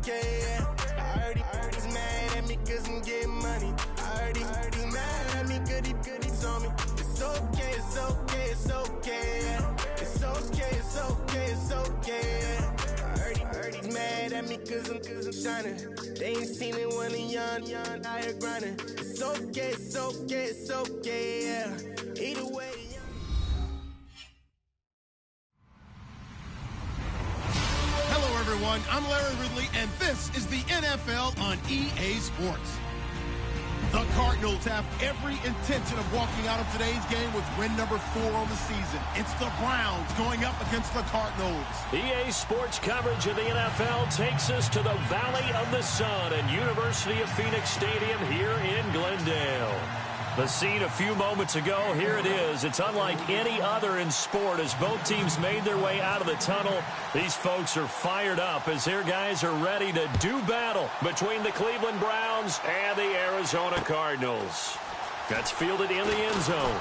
okay, yeah. I heard he's mad at me cause I'm getting money. I heard he's mad at me cause he's on me. It's okay, it's okay, it's okay, yeah. It's okay, it's okay, it's okay, yeah. I heard he's mad at me cause I'm shining. They ain't seen it when I'm young, out here grinding. It's okay, it's okay, it's okay, yeah. Either way. Hello, everyone. I'm Larry Ridley, and this is the NFL on EA Sports. The Cardinals have every intention of walking out of today's game with win number 4 on the season. It's the Browns going up against the Cardinals. EA Sports coverage of the NFL takes us to the Valley of the Sun and University of Phoenix Stadium here in Glendale. The scene a few moments ago, here it is. It's unlike any other in sport as both teams made their way out of the tunnel. These folks are fired up as their guys are ready to do battle between the Cleveland Browns and the Arizona Cardinals. That's fielded in the end zone.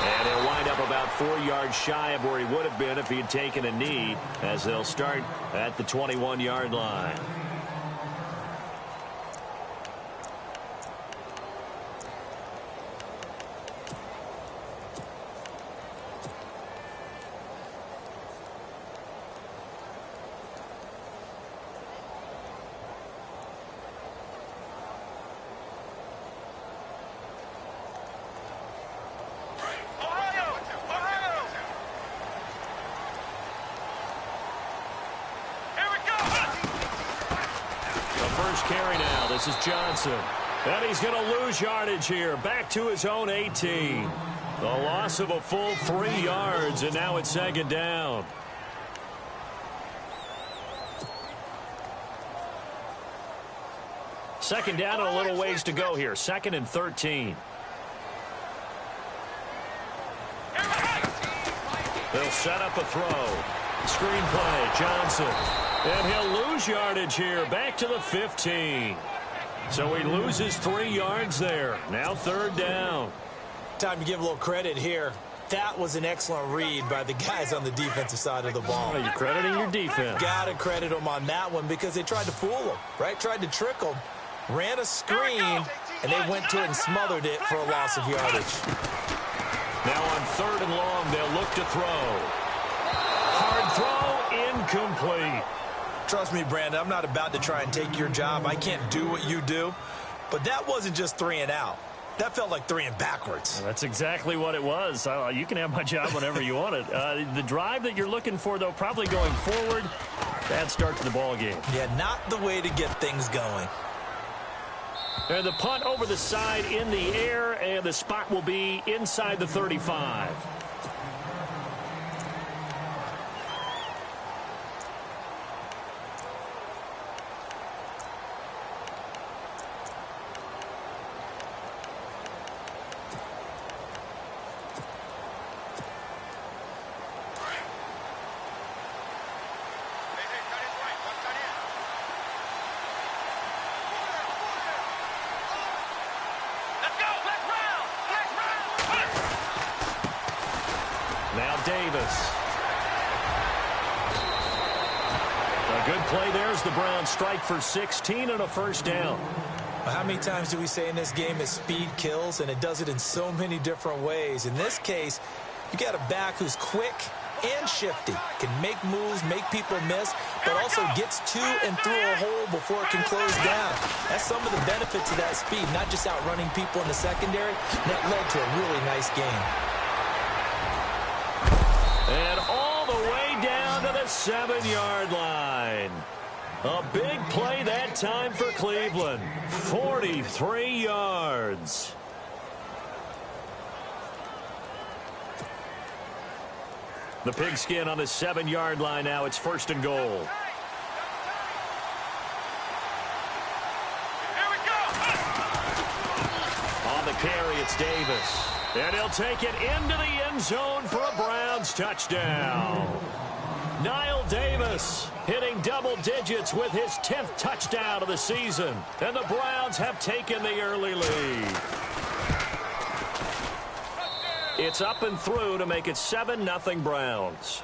And he'll wind up about 4 yards shy of where he would have been if he had taken a knee, as they'll start at the 21-yard line. Carry now. This is Johnson. And he's going to lose yardage here. Back to his own 18. The loss of a full 3 yards, and now it's second down. Second down and a little ways to go here. 2nd and 13. They'll set up a throw. Screen play, Johnson. And he'll lose yardage here, back to the 15. So he loses 3 yards there. Now 3rd down. Time to give a little credit here. That was an excellent read by the guys on the defensive side of the ball. Well, you're crediting your defense. Got to credit them on that one because they tried to fool them, right? Tried to trick them. Ran a screen, and they went to it and smothered it for a loss of yardage. Now on 3rd and long, they'll look to throw. Hard throw, incomplete. Trust me, Brandon, I'm not about to try and take your job. I can't do what you do. But that wasn't just 3 and out. That felt like 3 and backwards. Well, that's exactly what it was. You can have my job whenever you want it. The drive that you're looking for, though, probably going forward, bad start to the ball game. Yeah, not the way to get things going. And the punt over the side in the air, and the spot will be inside the 35. The Browns strike for 16 and a first down. How many times do we say in this game that speed kills, and it does it in so many different ways? In this case, you got a back who's quick and shifty, can make moves, make people miss, but also gets to and through a hole before it can close down. That's some of the benefits of that speed, not just outrunning people in the secondary. That led to a really nice game. And all the way down to the 7-yard line. A big play that time for Cleveland. 43 yards. The pigskin on the 7-yard line now. It's 1st and goal. Here we go. On the carry, it's Davis. And he'll take it into the end zone for a Browns touchdown. Niall Davis hitting double digits with his 10th touchdown of the season. And the Browns have taken the early lead. It's up and through to make it 7-0 Browns.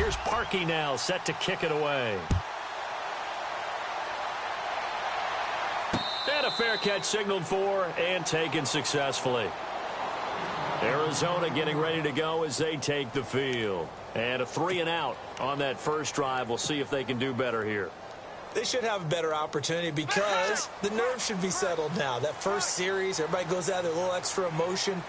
Here's Parkey now, set to kick it away. And a fair catch signaled for and taken successfully. Arizona getting ready to go as they take the field. And a 3-and-out on that first drive. We'll see if they can do better here. They should have a better opportunity because the nerves should be settled now. That first series, everybody goes out there, a little extra emotion.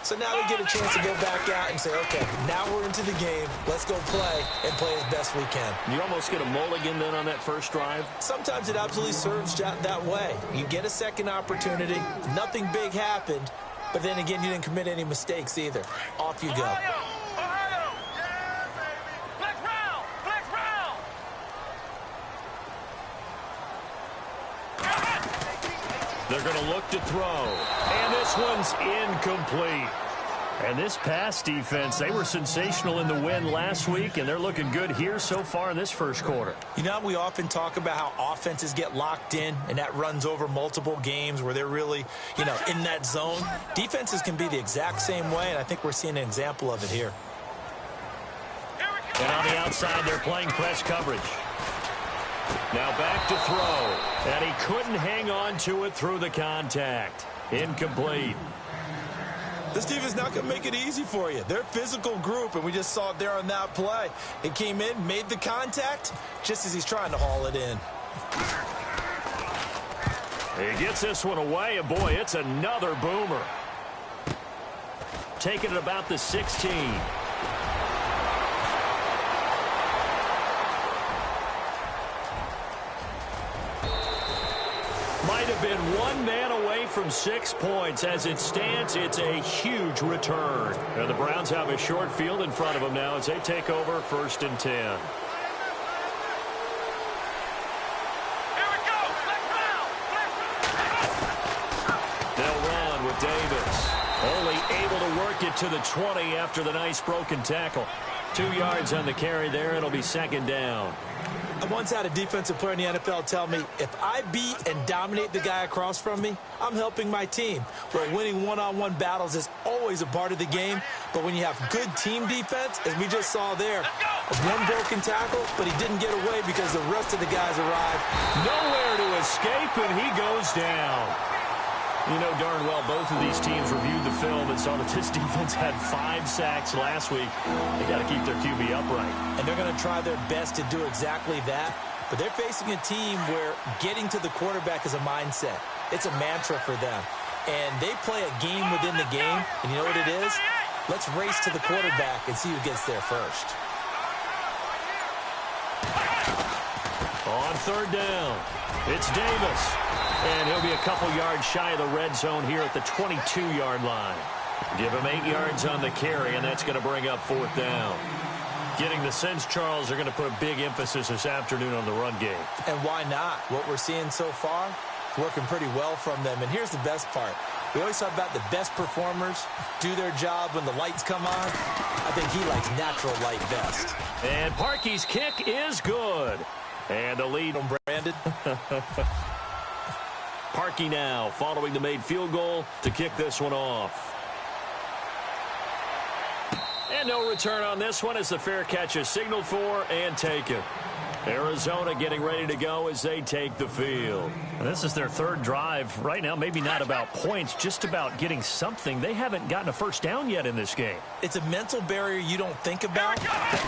So now they get a chance to go back out and say, okay, now we're into the game. Let's go play and play as best we can. You almost get a mulligan then on that first drive? Sometimes it absolutely serves that way. You get a second opportunity. Nothing big happened. But then again, you didn't commit any mistakes either. Off you go. They're going to look to throw. And this one's incomplete. And this pass defense, they were sensational in the win last week, and they're looking good here so far in this first quarter. You know, we often talk about how offenses get locked in, and that runs over multiple games where they're really, in that zone. Defenses can be the exact same way, and I think we're seeing an example of it here. And on the outside, they're playing press coverage. Now back to throw. And he couldn't hang on to it through the contact. Incomplete. This defense is not going to make it easy for you. They're a physical group, and we just saw it there on that play. It came in, made the contact, just as he's trying to haul it in. He gets this one away, and boy, it's another boomer. Taking it about the 16. Might have been one man away from 6 points. As it stands, it's a huge return. And the Browns have a short field in front of them now as they take over 1st and 10. Here we go. They'll run with Davis. Only able to work it to the 20 after the nice broken tackle. 2 yards on the carry there. It'll be 2nd down. I once had a defensive player in the NFL tell me, if I beat and dominate the guy across from me, I'm helping my team. Well, winning one-on-one battles is always a part of the game, but when you have good team defense, as we just saw there, one broken tackle, but he didn't get away because the rest of the guys arrived. Nowhere to escape, and he goes down. You know darn well both of these teams reviewed the film and saw that this defense had 5 sacks last week. They got to keep their QB upright. And they're going to try their best to do exactly that. But they're facing a team where getting to the quarterback is a mindset. It's a mantra for them. And they play a game within the game. And you know what it is? Let's race to the quarterback and see who gets there first. On 3rd down, it's Davis. And he'll be a couple yards shy of the red zone here at the 22-yard line. Give him 8 yards on the carry, and that's going to bring up 4th down. Getting the sense, Charles, they're going to put a big emphasis this afternoon on the run game. And why not? What we're seeing so far, working pretty well from them. And here's the best part. We always talk about the best performers do their job when the lights come on. I think he likes natural light best. And Parkey's kick is good. And the lead on Brandon. Parkey now following the made field goal to kick this one off. And no return on this one as the fair catch is signaled for and taken. Arizona getting ready to go as they take the field. And this is their 3rd drive. Right now, maybe not about points, just about getting something. They haven't gotten a first down yet in this game. It's a mental barrier you don't think about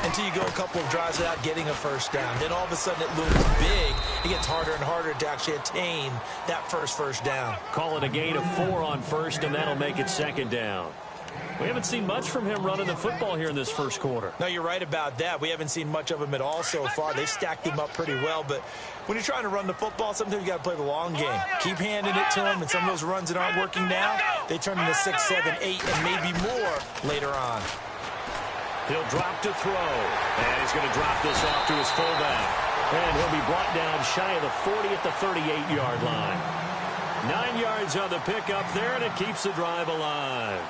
until you go a couple of drives without getting a first down. Then all of a sudden it looms big. It gets harder and harder to actually attain that first down. Call it a gain of 4 on 1st, and that'll make it 2nd down. We haven't seen much from him running the football here in this first quarter. No, you're right about that. We haven't seen much of him at all so far. They've stacked him up pretty well, but when you're trying to run the football, sometimes you got to play the long game. Keep handing it to him, and some of those runs that aren't working now, they turn into 6, 7, 8, and maybe more later on. He'll drop to throw, and he's going to drop this off to his fullback. And he'll be brought down shy of the 40 at the 38-yard line. 9 yards on the pickup there, and it keeps the drive alive.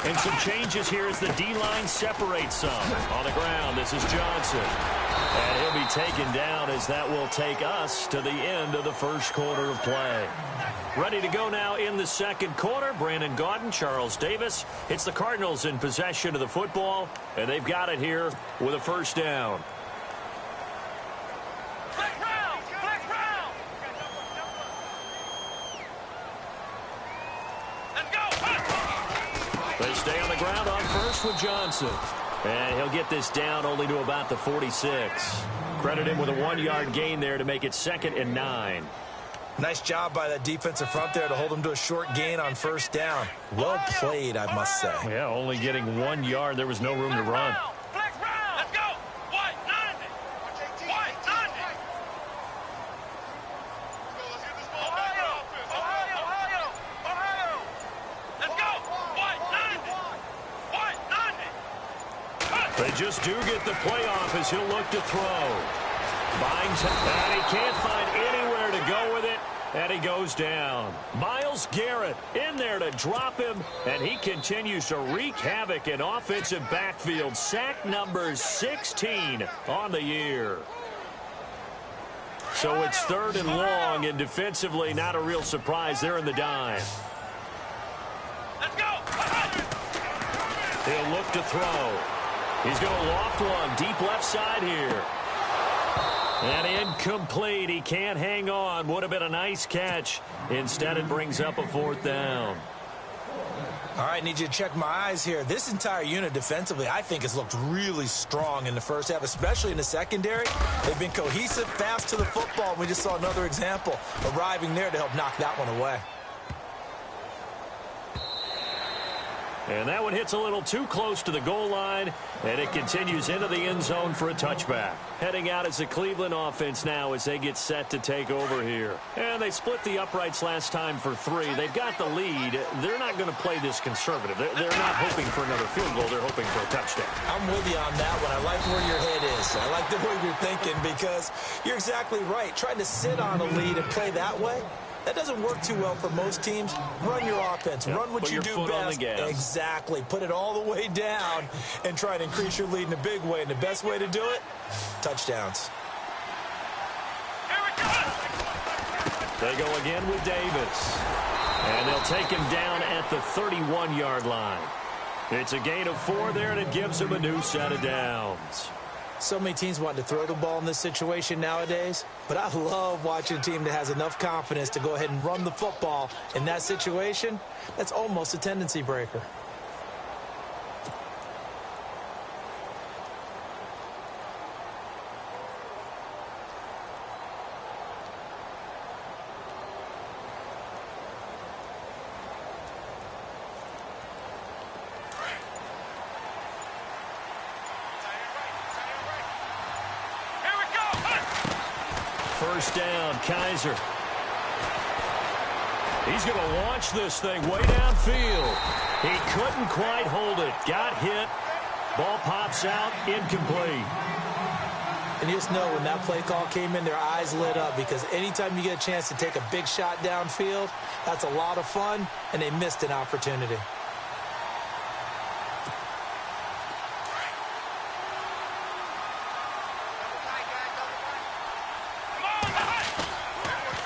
And some changes here as the D-line separates some. On the ground, this is Johnson. And he'll be taken down as that will take us to the end of the first quarter of play. Ready to go now in the second quarter. Brandon Gaudin, Charles Davis. It's the Cardinals in possession of the football, and they've got it here with a first down. They stay on the ground on first with Johnson. And he'll get this down only to about the 46. Credit him with a 1-yard gain there to make it 2nd and 9. Nice job by that defensive front there to hold him to a short gain on first down. Well played, I must say. Yeah, only getting 1 yard. There was no room to run. Let's go. White 90. White 90. Ohio. Let's go. White 90. White 90. They just do get the play off as he'll look to throw. Binds, and he can't find anywhere to go with it, and he goes down. Myles Garrett in there to drop him, and he continues to wreak havoc in offensive backfield. Sack number 16 on the year. So it's 3rd and long, and defensively not a real surprise. They're in the dime. Let's go. He'll look to throw. He's going to loft one deep left side here. And incomplete. He can't hang on. Would have been a nice catch. Instead, it brings up a 4th down. All right, need you to check my eyes here. This entire unit defensively, I think, has looked really strong in the first half, especially in the secondary. They've been cohesive, fast to the football. We just saw another example arriving there to help knock that one away. And that one hits a little too close to the goal line, and it continues into the end zone for a touchback. Heading out as the Cleveland offense now as they get set to take over here. And they split the uprights last time for 3. They've got the lead. They're not going to play this conservative. They're not hoping for another field goal. They're hoping for a touchdown. I'm with you on that one. I like where your head is. I like the way you're thinking because you're exactly right. Trying to sit on a lead and play that way, that doesn't work too well for most teams. Run your offense. Yep, run what you do best. Exactly. Put it all the way down and try to increase your lead in a big way. And the best way to do it, touchdowns. Here we go. They go again with Davis. And they'll take him down at the 31-yard line. It's a gain of 4 there, and it gives him a new set of downs. So many teams want to throw the ball in this situation nowadays, but I love watching a team that has enough confidence to go ahead and run the football. In that situation, that's almost a tendency breaker. First down, Kaiser. He's going to launch this thing way downfield. He couldn't quite hold it. Got hit. Ball pops out, incomplete. And you just know when that play call came in, their eyes lit up because anytime you get a chance to take a big shot downfield, that's a lot of fun, and they missed an opportunity.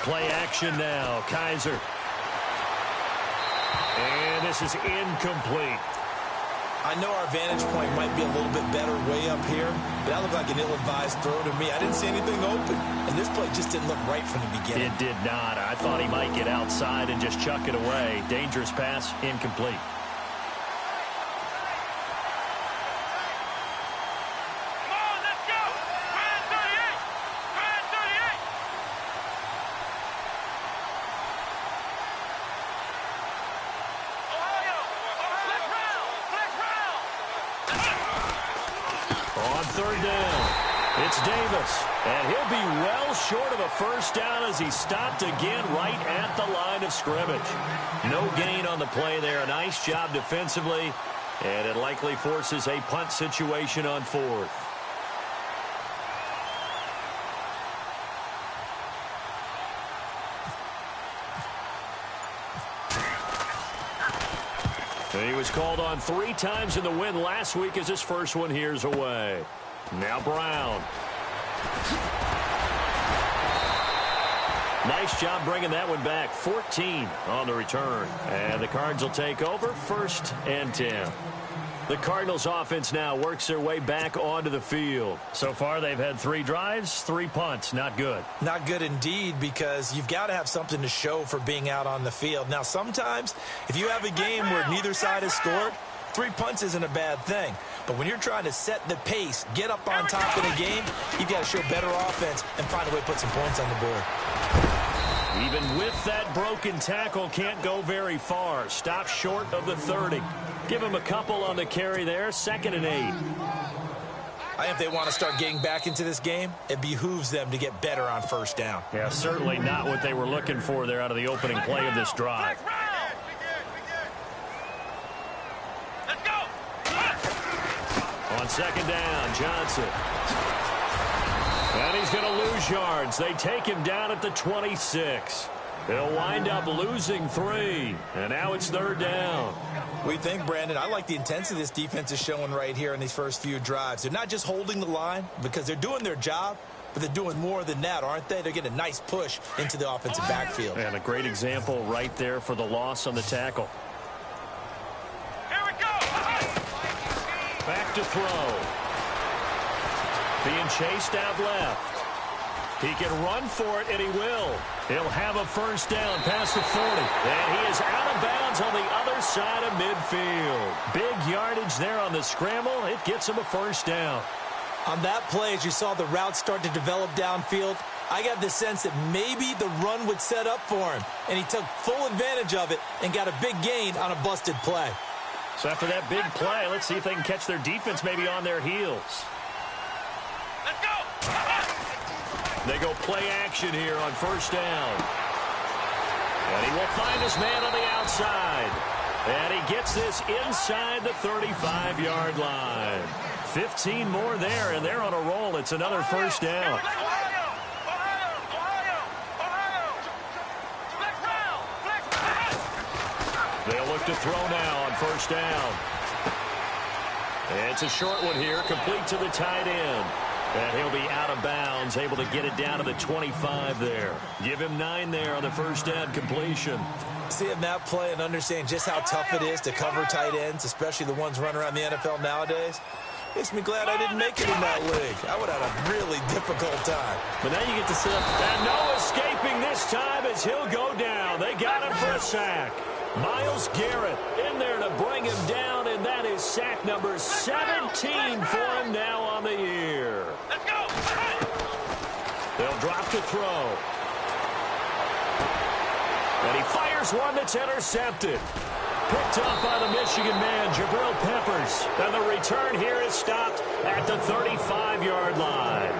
Play action now, Kaiser. And this is incomplete. I know our vantage point might be a little bit better way up here, but that looked like an ill-advised throw to me. I didn't see anything open, and this play just didn't look right from the beginning. It did not. I thought he might get outside and just chuck it away. Dangerous pass, incomplete. Third down. It's Davis, and he'll be well short of a first down as he stopped again right at the line of scrimmage. No gain on the play there. A nice job defensively, and it likely forces a punt situation on 4th. He was called on 3 times in the win last week as his first one here's away. Now Brown. Nice job bringing that one back. 14 on the return. And the Cards will take over 1st and 10. The Cardinals offense now works their way back onto the field. So far, they've had 3 drives, 3 punts. Not good. Not good indeed, because you've got to have something to show for being out on the field. Now, sometimes, if you have a game where neither side has scored, 3 punts isn't a bad thing. But when you're trying to set the pace, get up on top in a game, you've got to show better offense and find a way to put some points on the board. Even with that broken tackle, can't go very far. Stop short of the 30. Give him a couple on the carry there. 2nd and 8. I think if they want to start getting back into this game, it behooves them to get better on 1st down. Yeah, certainly not what they were looking for there out of the opening play of this drive. Let's go. On 2nd down, Johnson. And he's going to lose yards. They take him down at the 26. They'll wind up losing 3. And now it's 3rd down. What do you think, Brandon? I like the intensity this defense is showing right here in these first few drives. They're not just holding the line because they're doing their job, but they're doing more than that, aren't they? They're getting a nice push into the offensive backfield. And a great example right there for the loss on the tackle. Here we go. Back to throw. Being chased out left. He can run for it, and he will. He'll have a 1st down past the 40. And he is out of bounds on the other side of midfield. Big yardage there on the scramble. It gets him a 1st down. On that play, as you saw the route start to develop downfield, I got the sense that maybe the run would set up for him. And he took full advantage of it and got a big gain on a busted play. So after that big play, let's see if they can catch their defense maybe on their heels. Let's go. They go play action here on 1st down. And he will find his man on the outside. And he gets this inside the 35-yard line. 15 more there, and they're on a roll. It's another 1st down. They'll look to throw now on 1st down. It's a short one here, complete to the tight end. And he'll be out of bounds, able to get it down to the 25 there. Give him 9 there on the 1st down completion. Seeing that play and understand just how tough it is to cover tight ends, especially the ones running around the NFL nowadays, makes me glad I didn't make it in that league. I would have had a really difficult time. But now you get to sit up. And no escaping this time as he'll go down. They got him for a sack. Myles Garrett in there to bring him down, and that is sack number 17 for him now on the year. Let's go. They'll drop to throw. And he fires one that's intercepted. Picked up by the Michigan man, Jabril Peppers. And the return here is stopped at the 35-yard line.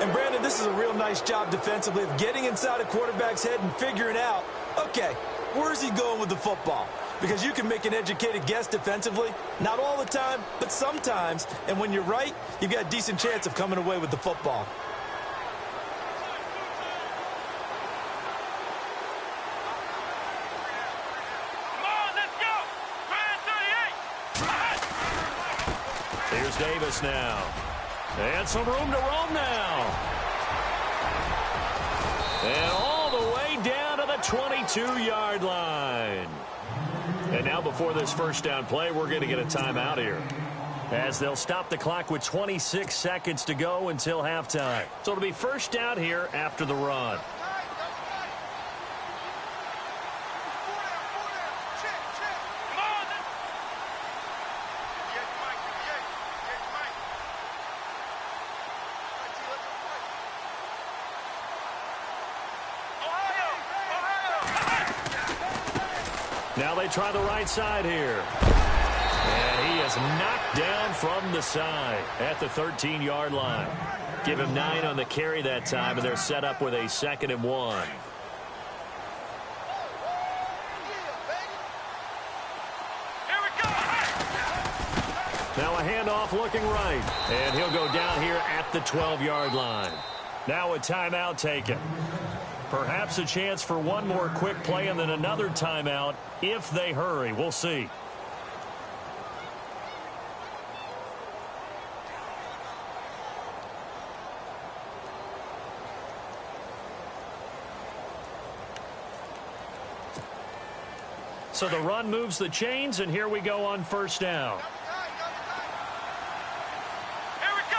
And, Brandon, this is a real nice job defensively of getting inside a quarterback's head and figuring out, okay, where's he going with the football? Because you can make an educated guess defensively. Not all the time, but sometimes. And when you're right, you've got a decent chance of coming away with the football. Come on, let's go. Brand 38. Here's Davis now. And some room to roam now. And all the way down to the 22-yard line. And now before this 1st down play, we're going to get a timeout here, as they'll stop the clock with 26 seconds to go until halftime. So it'll be 1st down here after the run. Now they try the right side here. And he is knocked down from the side at the 13-yard line. Give him 9 on the carry that time, and they're set up with a 2nd and 1. Here we go. Now a handoff looking right. And he'll go down here at the 12-yard line. Now a timeout taken. Perhaps a chance for one more quick play and then another timeout if they hurry. We'll see. So the run moves the chains, and here we go on first down. Here we go.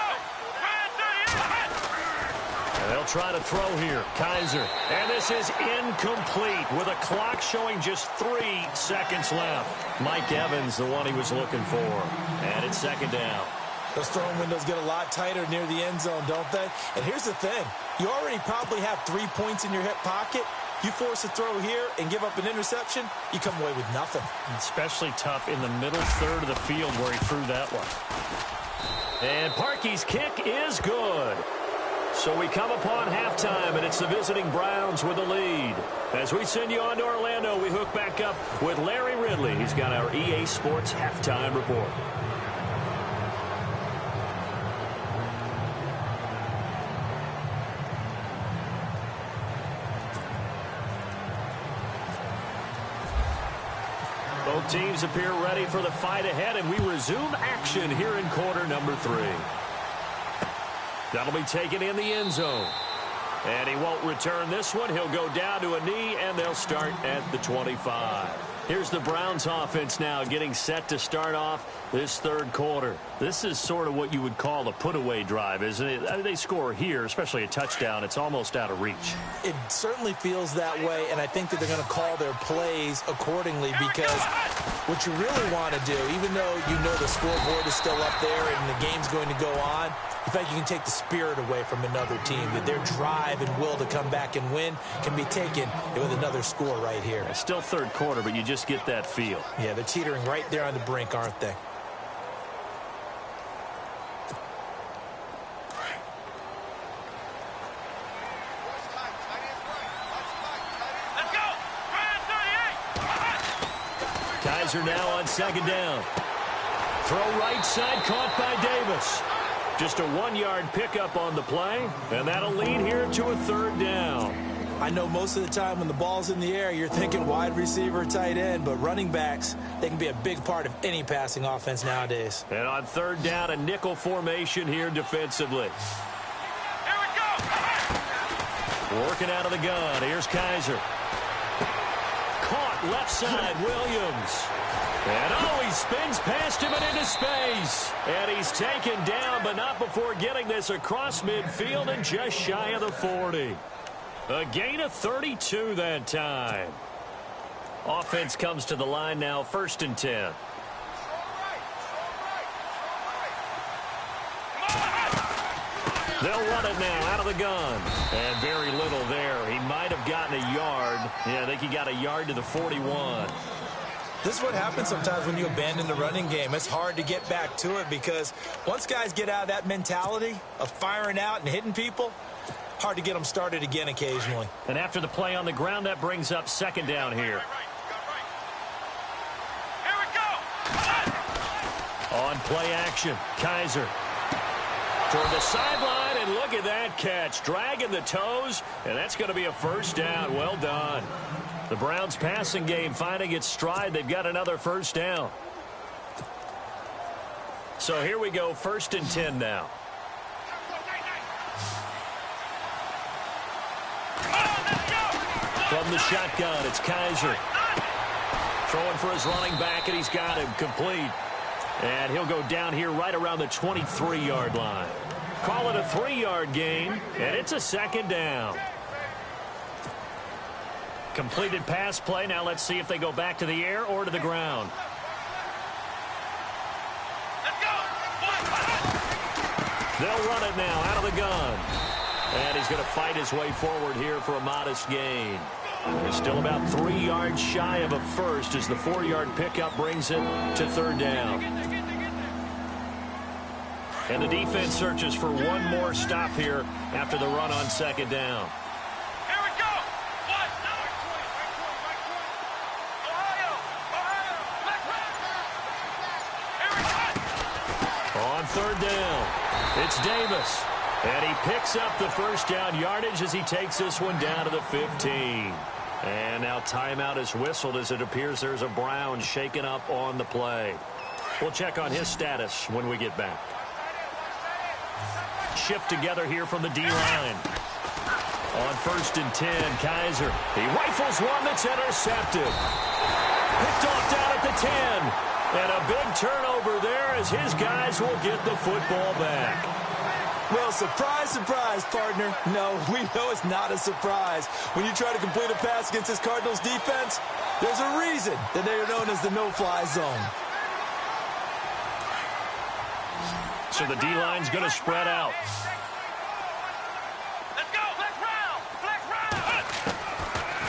And they'll try to throw here. Kaiser. And this is incomplete with a clock showing just 3 seconds left. Mike Evans, the one he was looking for. And it's second down. Those throwing windows get a lot tighter near the end zone, don't they? And here's the thing. You already probably have 3 points in your hip pocket. You force a throw here and give up an interception, you come away with nothing. Especially tough in the middle third of the field where he threw that one. And Parkey's kick is good. So we come upon halftime, and it's the visiting Browns with the lead. As we send you on to Orlando, we hook back up with Larry Ridley. He's got our EA Sports halftime report. Both teams appear ready for the fight ahead, and we resume action here in quarter number 3. That'll be taken in the end zone. And he won't return this one. He'll go down to a knee, and they'll start at the 25. Here's the Browns offense now getting set to start off this third quarter. This is sort of what you would call a put-away drive, isn't it? I mean, they score here, especially a touchdown. It's almost out of reach. It certainly feels that way, and I think that they're going to call their plays accordingly because what you really want to do, even though you know the scoreboard is still up there and the game's going to go on, in fact, you can take the spirit away from another team. That their drive and will to come back and win can be taken with another score right here. It's still third quarter, but you just get that feel. Yeah, they're teetering right there on the brink, aren't they? Let's go. Kaiser now on second down. Throw right side, caught by Davis. Just a 1-yard pickup on the play, and that'll lead here to a third down. I know most of the time when the ball's in the air, you're thinking wide receiver, tight end, but running backs, they can be a big part of any passing offense nowadays. And on third down, a nickel formation here defensively. Here we go. Working out of the gun. Here's Kaiser. Caught left side, Williams. And he spins past him and into space. And he's taken down, but not before getting this across midfield and just shy of the 40. A gain of 32 that time. Offense comes to the line now, 1st and 10. They'll run it now out of the gun. And very little there. He might have gotten a yard. Yeah, I think he got a yard to the 41. This is what happens sometimes when you abandon the running game. It's hard to get back to it because once guys get out of that mentality of firing out and hitting people, hard to get them started again occasionally. And after the play on the ground, that brings up second down here. Here we go. On play action, Kaiser. Toward the sideline, and look at that catch. Dragging the toes, and that's going to be a first down. Well done. The Browns passing game finding its stride. They've got another first down. So here we go, 1st and 10 now. From the shotgun, it's Kaiser. Throwing for his running back, and he's got him complete. And he'll go down here right around the 23-yard line. Call it a 3-yard gain, and it's a second down. Completed pass play. Now let's see if they go back to the air or to the ground. Let's go. They'll run it now out of the gun. And he's going to fight his way forward here for a modest gain. He's still about 3 yards shy of a first as the 4-yard pickup brings it to third down. And the defense searches for one more stop here after the run on second down. Here we go. On third down, it's Davis. And he picks up the first down yardage as he takes this one down to the 15. And now timeout is whistled as it appears there's a Brown shaken up on the play. We'll check on his status when we get back. Shift together here from the D-line. On 1st and 10, Kaiser. He rifles one that's intercepted. Picked off down at the 10. And a big turnover there as his guys will get the football back. Well, surprise, surprise, partner. No, we know it's not a surprise. When you try to complete a pass against this Cardinals defense, there's a reason that they are known as the no-fly zone. So the D-line's going to spread out. Let's go. Flex round. Flex round.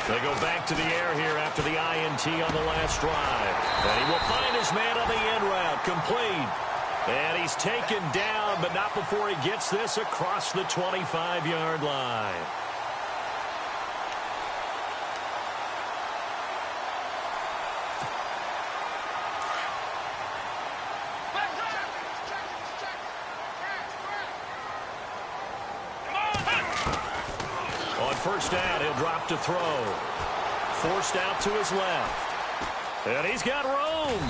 They go back to the air here after the INT on the last drive. And he will find his man on the end route. Complete. And he's taken down, but not before he gets this across the 25-yard line. On 1st down, he'll drop to throw. Forced out to his left. And he's got room.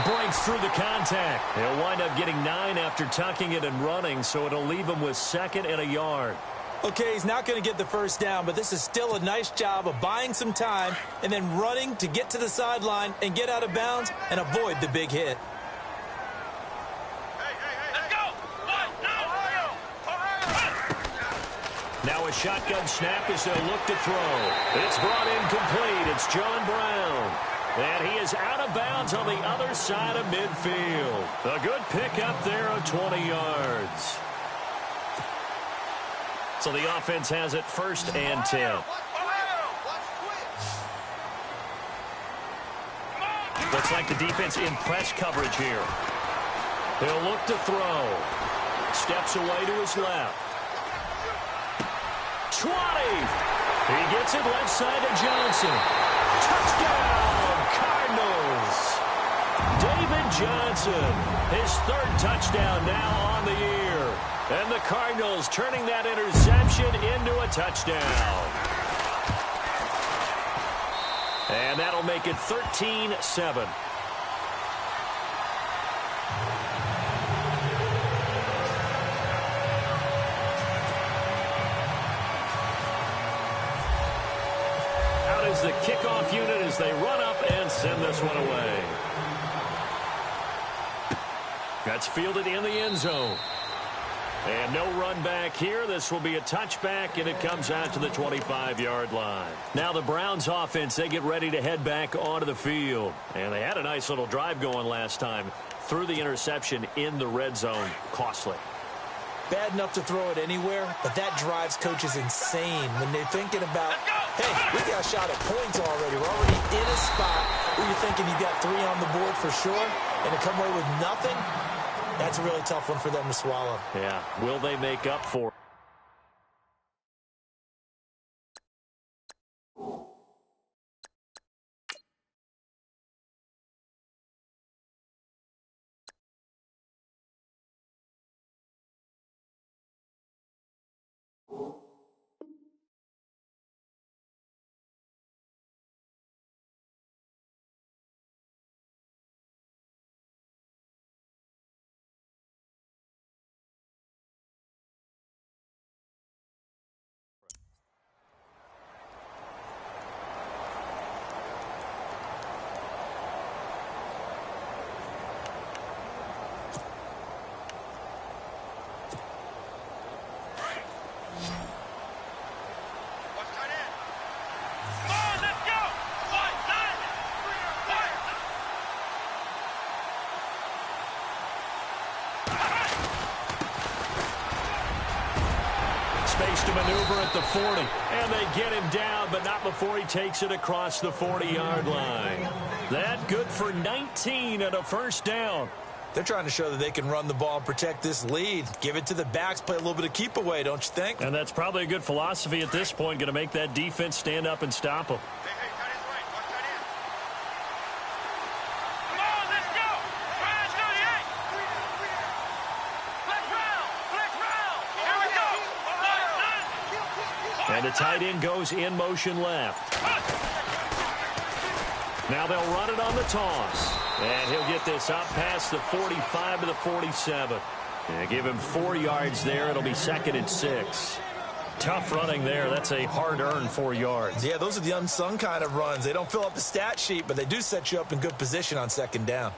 Breaks through the contact. He'll wind up getting 9 after tucking it and running, so it'll leave him with 2nd and a yard. Okay, he's not going to get the first down, but this is still a nice job of buying some time and then running to get to the sideline and get out of bounds and avoid the big hit. Let's go. Now a shotgun snap as they'll look to throw. It's brought in complete. It's John Brown. And he is out of bounds on the other side of midfield. A good pickup there of 20 yards. So the offense has it 1st and 10. Looks like the defense in press coverage here. He'll look to throw. Steps away to his left. 20. He gets it left side to Johnson. Touchdown, Cardinals. David Johnson, his 3rd touchdown now on the year. And the Cardinals turning that interception into a touchdown. And that'll make it 13-7. The kickoff unit as they run up and send this one away. That's fielded in the end zone. And no run back here. This will be a touchback, and it comes out to the 25-yard line. Now the Browns offense, they get ready to head back onto the field. And they had a nice little drive going last time. Threw the interception in the red zone. Costly. Bad enough to throw it anywhere, but that drives coaches insane when they're thinking about, hey, we got a shot at points already. We're already in a spot where you're thinking you got 3 on the board for sure, and to come away with nothing, that's a really tough one for them to swallow. Yeah. Will they make up for it? Space to maneuver at the 40. And they get him down, but not before he takes it across the 40-yard line. That good for 19 and a first down. They're trying to show that they can run the ball and protect this lead. Give it to the backs, play a little bit of keep away, don't you think? And that's probably a good philosophy at this point, going to make that defense stand up and stop them. Here we And the tight end goes in motion left. Now they'll run it on the toss. And he'll get this up past the 45 to the 47. And give him 4 yards there. It'll be 2nd and 6. Tough running there. That's a hard-earned 4 yards. Yeah, those are the unsung kind of runs. They don't fill up the stat sheet, but they do set you up in good position on 2nd down.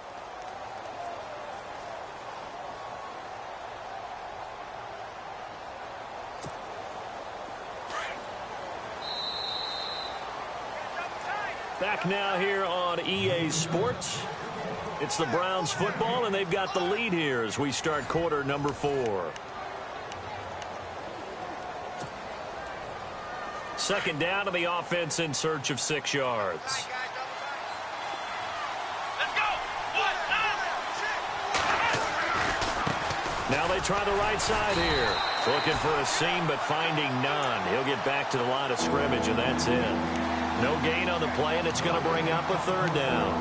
Back now here on EA Sports. It's the Browns football, and they've got the lead here as we start quarter number 4. 2nd down to the offense in search of 6 yards. Let's go. 1, 9. Now they try the right side here. Looking for a seam, but finding none. He'll get back to the line of scrimmage, and that's it. No gain on the play, and it's going to bring up a 3rd down.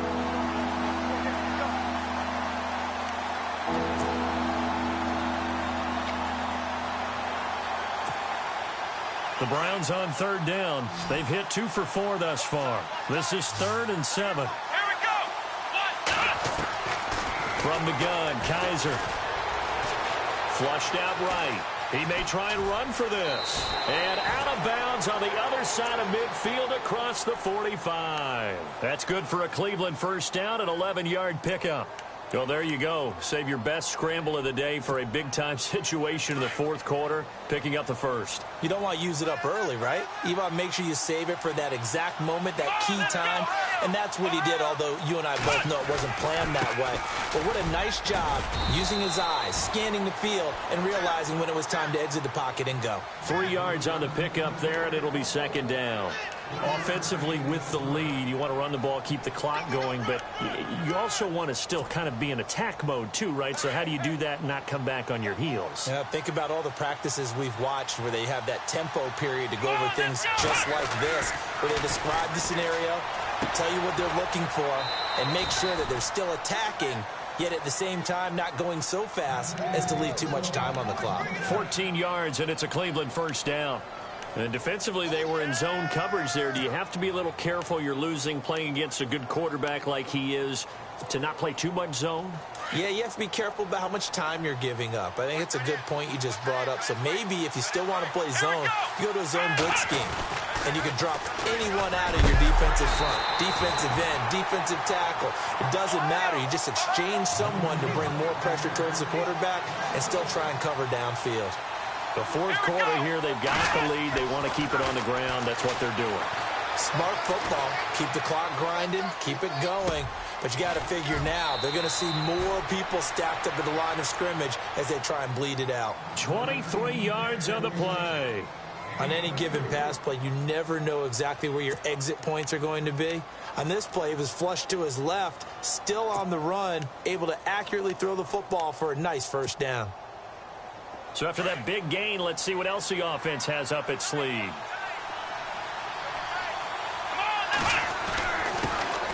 The Browns on 3rd down. They've hit 2 for 4 thus far. This is 3rd and 7. Here we go. 1, 9. From the gun, Kaiser. Flushed out right. He may try and run for this. And out of bounds on the other side of midfield across the 45. That's good for a Cleveland 1st down, an 11-yard pickup. Well, there you go. Save your best scramble of the day for a big-time situation in the 4th quarter, picking up the 1st. You don't want to use it up early, right? You want to make sure you save it for that exact moment, that key time. And that's what he did, although you and I both know it wasn't planned that way. But what a nice job using his eyes, scanning the field, and realizing when it was time to exit the pocket and go. 3 yards on the pickup there, and it'll be 2nd down. Offensively with the lead, you want to run the ball, keep the clock going, but you also want to still kind of be in attack mode too, right? So how do you do that and not come back on your heels? Yeah, think about all the practices we've watched where they have that tempo period to go over things just like this, where they describe the scenario, tell you what they're looking for, and make sure that they're still attacking, yet at the same time not going so fast as to leave too much time on the clock. 14 yards, and it's a Cleveland 1st down. And defensively, they were in zone coverage there. Do you have to be a little careful? You're losing playing against a good quarterback like he is to not play too much zone? Yeah, you have to be careful about how much time you're giving up. I think it's a good point you just brought up. So maybe if you still want to play zone, you go to a zone blitz scheme. And you can drop anyone out of your defensive front, defensive end, defensive tackle. It doesn't matter. You just exchange someone to bring more pressure towards the quarterback and still try and cover downfield. The 4th quarter here, they've got the lead. They want to keep it on the ground. That's what they're doing. Smart football. Keep the clock grinding. Keep it going. But you got to figure now, they're going to see more people stacked up at the line of scrimmage as they try and bleed it out. 23 yards on the play. On any given pass play, you never know exactly where your exit points are going to be. On this play, it was flushed to his left, still on the run, able to accurately throw the football for a nice 1st down. So after that big gain, let's see what else the offense has up its sleeve.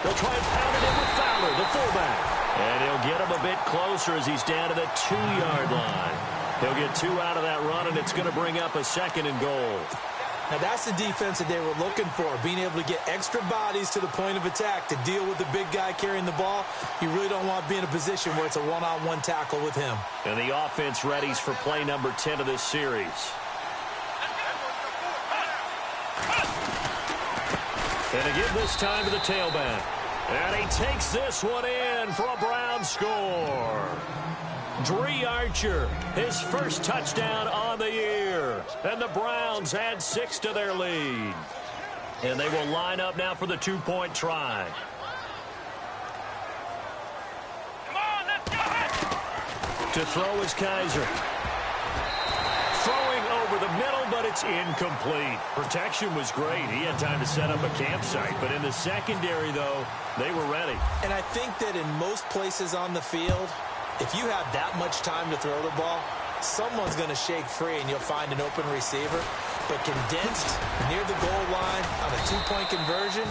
They'll try and pound it in with Fowler, the fullback. And he'll get him a bit closer as he's down to the 2-yard line. He'll get 2 out of that run, and it's going to bring up a 2nd and goal. Now, that's the defense that they were looking for, being able to get extra bodies to the point of attack to deal with the big guy carrying the ball. You really don't want to be in a position where it's a one-on-one tackle with him. And the offense readies for play number 10 of this series. And again this time to the tailback. And he takes this one in for a Brown score. Dree Archer, his 1st touchdown on the year. And the Browns add 6 to their lead. And they will line up now for the 2-point try. Come on, let's go. To throw is Kaiser. Throwing over the middle, but it's incomplete. Protection was great. He had time to set up a campsite. But in the secondary, though, they were ready. And I think that in most places on the field, if you have that much time to throw the ball, someone's going to shake free and you'll find an open receiver. But condensed near the goal line on a 2-point conversion,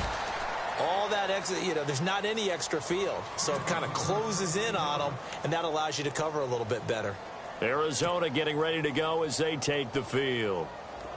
all that extra, there's not any extra field. So it kind of closes in on them, and that allows you to cover a little bit better. Arizona getting ready to go as they take the field.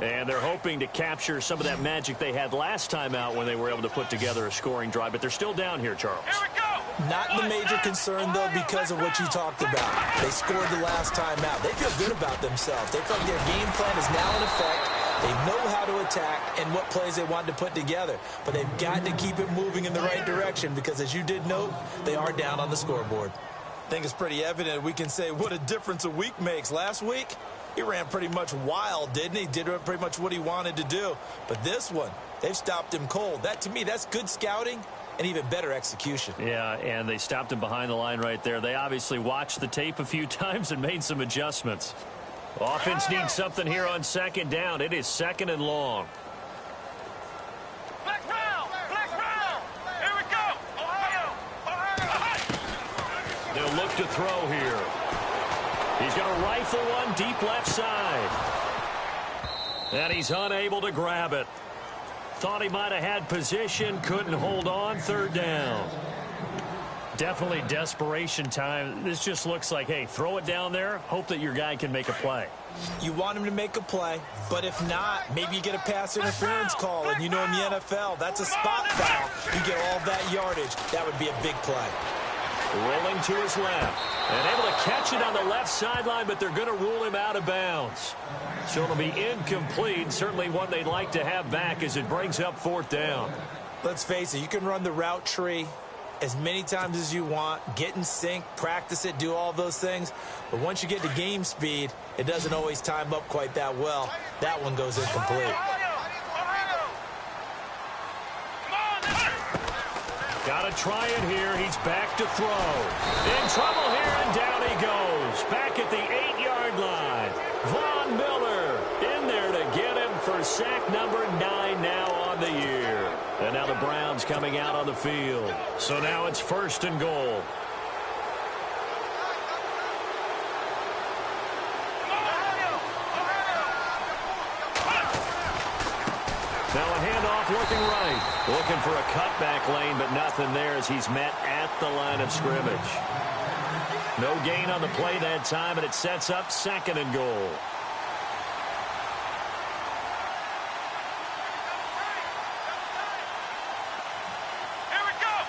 And they're hoping to capture some of that magic they had last time out when they were able to put together a scoring drive. But they're still down here, Charles. Here we go. Not the major concern, though, because of what you talked about. They scored the last time out. They feel good about themselves. They feel like their game plan is now in effect. They know how to attack and what plays they want to put together. But they've got to keep it moving in the right direction because, as you did note, they are down on the scoreboard. I think it's pretty evident we can say what a difference a week makes. Last week, he ran pretty much wild, didn't he? Did pretty much what he wanted to do. But this one, they've stopped him cold. That, to me, that's good scouting and even better execution. Yeah, and they stopped him behind the line right there. They obviously watched the tape a few times and made some adjustments. Offense needs something here on second down. It is second and long. Flex round. Flex round. Here we go. Ohio. They'll look to throw here. He's going to rifle one deep left side. And he's unable to grab it. Thought he might have had position, couldn't hold on, third down. Definitely desperation time. This just looks like, hey, throw it down there, hope that your guy can make a play. You want him to make a play, but if not, maybe you get a pass interference call, and you know in the NFL, that's a spot foul. You get all that yardage. That would be a big play. Rolling to his left. And able to catch it on the left sideline, but they're going to rule him out of bounds. So it'll be incomplete. Certainly one they'd like to have back as it brings up fourth down. Let's face it, you can run the route tree as many times as you want, get in sync, practice it, do all those things. But once you get to game speed, it doesn't always time up quite that well. That one goes incomplete. Got to try it here. He's back to throw. In trouble here, and down he goes. Back at the 8-yard line. Von Miller in there to get him for sack number 9 now on the year. And now the Browns coming out on the field. So now it's first and goal. Now a handoff looking right. Looking for a cutback lane, but nothing there as he's met at the line of scrimmage. No gain on the play that time, and it sets up second and goal. Here we go.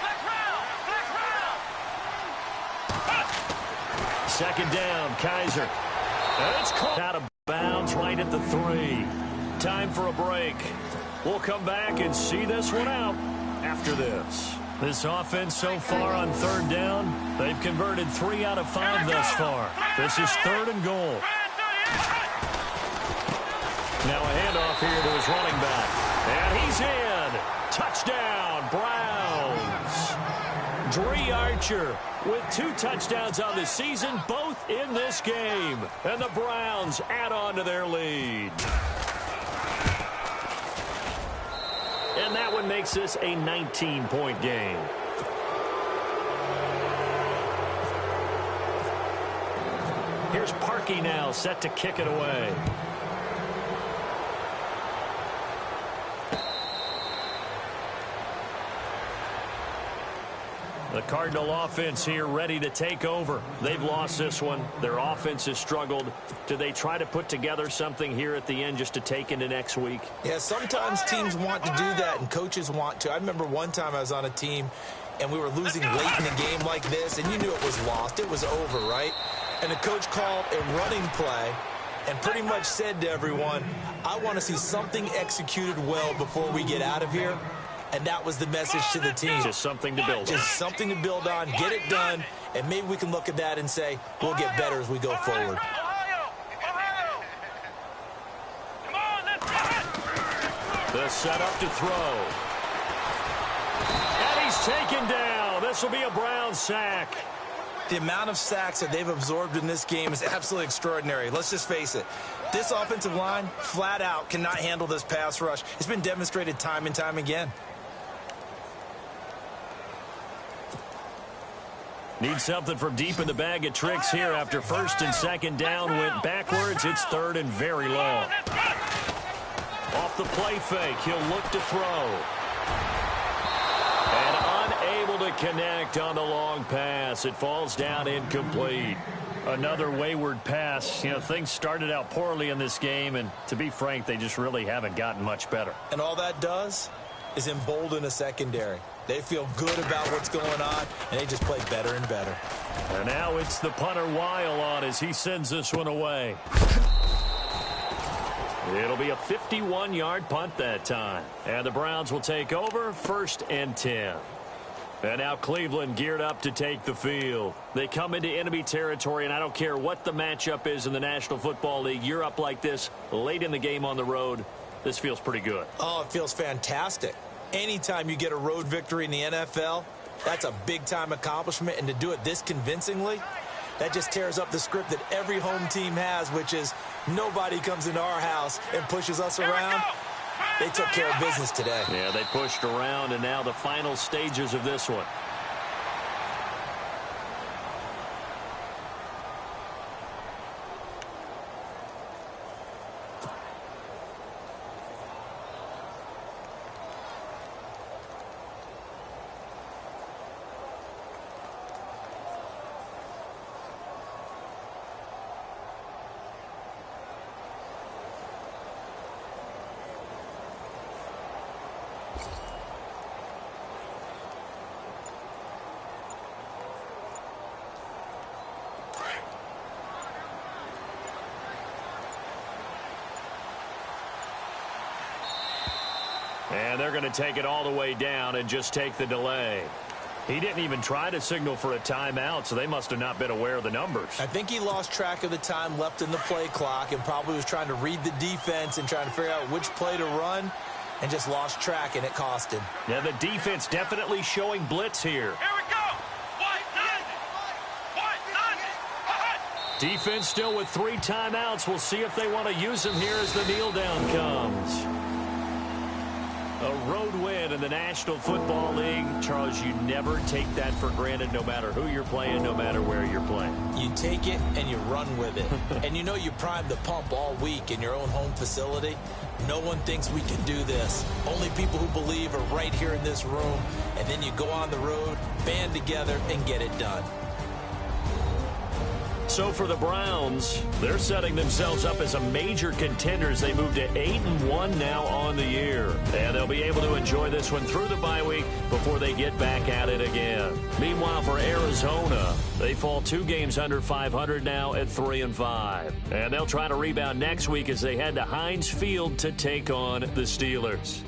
Flex round. Second down, Kaiser. And it's caught out of bounds right at the 3. Time for a break. We'll come back and see this one out after this. This offense so far on third down, they've converted 3 out of 5 thus far. This is third and goal. Now a handoff here to his running back. And he's in. Touchdown, Browns. Dree Archer with 2 touchdowns on the season, both in this game. And the Browns add on to their lead. And that one makes this a 19-point game. Here's Parkey now, set to kick it away. The Cardinal offense here ready to take over. They've lost this one. Their offense has struggled. Do they try to put together something here at the end just to take into next week? Yeah, sometimes teams want to do that and coaches want to. I remember one time I was on a team and we were losing late in the game like this, and you knew it was lost. It was over, right? And the coach called a running play and pretty much said to everyone, I want to see something executed well before we get out of here. And that was the message to the team. Just something to build on. Just something to build on, get it done, and maybe we can look at that and say, we'll get better as we go forward. The setup to throw. And he's taken down. This will be a Brown sack. The amount of sacks that they've absorbed in this game is absolutely extraordinary. Let's just face it. This offensive line, flat out, cannot handle this pass rush. It's been demonstrated time and time again. Need something from deep in the bag of tricks here after first and second down went backwards. It's third and very long. Off the play fake, he'll look to throw. And unable to connect on the long pass. It falls down incomplete. Another wayward pass. You know, things started out poorly in this game, and to be frank, they just really haven't gotten much better. And all that does is embolden a secondary. They feel good about what's going on, and they just play better and better. And now it's the punter Weil on as he sends this one away. It'll be a 51-yard punt that time. And the Browns will take over 1st and 10. And now Cleveland geared up to take the field. They come into enemy territory, and I don't care what the matchup is in the National Football League. You're up like this late in the game on the road. This feels pretty good. Oh, it feels fantastic. Anytime you get a road victory in the NFL, that's a big-time accomplishment. And to do it this convincingly, that just tears up the script that every home team has, which is nobody comes into our house and pushes us around. They took care of business today. Yeah, they pushed around, and now the final stages of this one. And they're going to take it all the way down and just take the delay. He didn't even try to signal for a timeout, so they must have not been aware of the numbers. I think he lost track of the time left in the play clock and probably was trying to read the defense and trying to figure out which play to run and just lost track, and it cost him. Yeah, the defense definitely showing blitz here. Here we go. White 90. Defense still with 3 timeouts. We'll see if they want to use them here as the kneel down comes. A road win in the National Football League. Charles, you never take that for granted, no matter who you're playing, no matter where you're playing. You take it and you run with it. And you know you primed the pump all week in your own home facility. No one thinks we can do this. Only people who believe are right here in this room. And then you go on the road, band together, and get it done. So for the Browns, they're setting themselves up as a major contender as they move to 8-1 now on the year. And they'll be able to enjoy this one through the bye week before they get back at it again. Meanwhile, for Arizona, they fall 2 games under 500 now at 3-5. And they'll try to rebound next week as they head to Heinz Field to take on the Steelers.